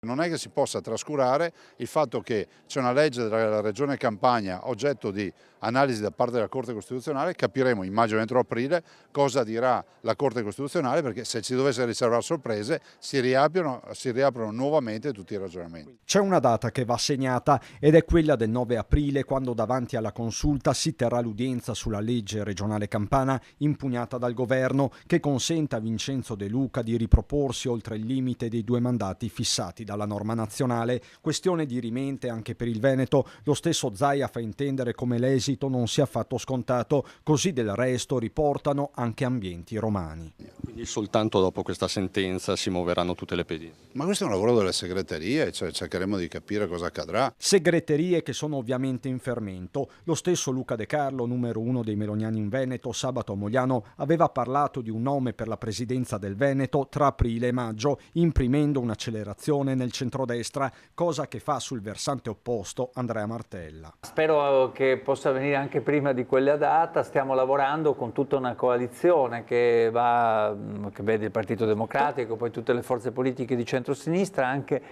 Non è che si possa trascurare il fatto che c'è una legge della Regione Campania oggetto di analisi da parte della Corte Costituzionale. Capiremo, immagino entro aprile, cosa dirà la Corte Costituzionale, perché se ci dovesse riservare sorprese si riaprono nuovamente tutti i ragionamenti. C'è una data che va segnata ed è quella del 9 aprile, quando davanti alla Consulta si terrà l'udienza sulla legge regionale campana impugnata dal governo, che consente a Vincenzo De Luca di riproporsi oltre il limite dei 2 mandati fissati dalla norma nazionale. Questione dirimente anche per il Veneto. Lo stesso Zaia fa intendere come l'esito non sia affatto scontato, così del resto riportano anche ambienti romani. Quindi soltanto dopo questa sentenza si muoveranno tutte le pedine? Ma questo è un lavoro delle segreterie, cioè cercheremo di capire cosa accadrà. Segreterie che sono ovviamente in fermento. Lo stesso Luca De Carlo, numero 1 dei meloniani in Veneto, sabato a Mogliano aveva parlato di un nome per la presidenza del Veneto tra aprile e maggio, imprimendo un'accelerazione nel centrodestra, cosa che fa sul versante opposto Andrea Martella. Spero che possa venire anche prima di quella data. Stiamo lavorando con tutta una coalizione che vede il Partito Democratico, poi tutte le forze politiche di centrosinistra, anche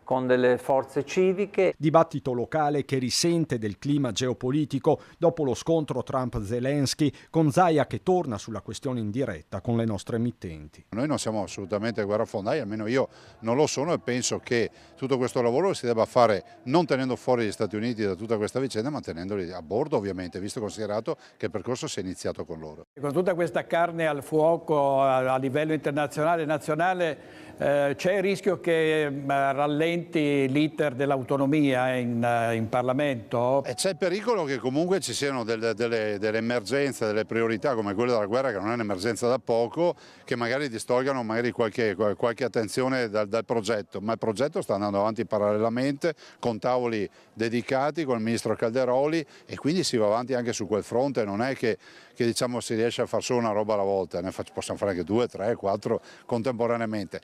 con delle forze civiche. Dibattito locale che risente del clima geopolitico dopo lo scontro Trump-Zelensky, con Zaia che torna sulla questione in diretta con le nostre emittenti. Noi non siamo assolutamente guerrafondai, almeno io non lo sono, e penso che tutto questo lavoro si debba fare non tenendo fuori gli Stati Uniti da tutta questa vicenda, ma tenendoli a bordo, ovviamente, visto e considerato che il percorso si è iniziato con loro. Con tutta questa carne al fuoco a livello internazionale e nazionale, c'è il rischio che rallenti l'iter dell'autonomia in Parlamento? E c'è il pericolo che comunque ci siano delle emergenze, delle priorità come quella della guerra, che non è un'emergenza da poco, che magari distolgano qualche attenzione dal progetto, ma il progetto sta andando avanti parallelamente con tavoli dedicati con il ministro Calderoli, e quindi si va avanti anche su quel fronte. Non è che diciamo si riesce a fare solo una roba alla volta, possiamo fare anche 2, 3, 4 contemporaneamente.